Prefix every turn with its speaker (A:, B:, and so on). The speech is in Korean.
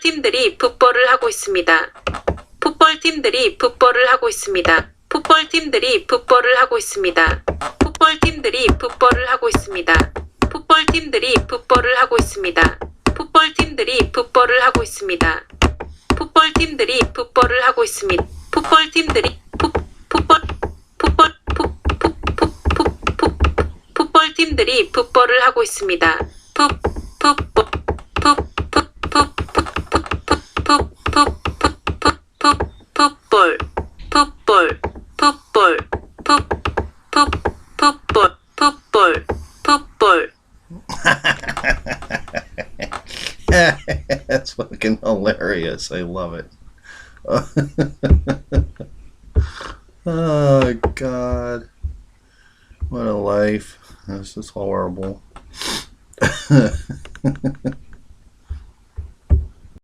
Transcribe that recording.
A: 풋볼팀들이 풋볼을 하고 있습니다. 풋볼팀들이 풋볼을 하고 있습니다. 풋볼팀들이 풋볼을 하고 있습니다. 풋볼팀들이 풋볼을 하고 있습니다. 풋볼팀들이 풋볼을 하고 있습니다. 풋볼팀들이 풋볼을 하고 있습니다. 풋볼팀들이 풋볼을 하고 있습니다. 풋볼팀들이 풋볼팀들이 풋볼을 하고 있습니다. 풋볼.
B: That's fucking hilarious. I love it. Oh, God. What a life. This is horrible.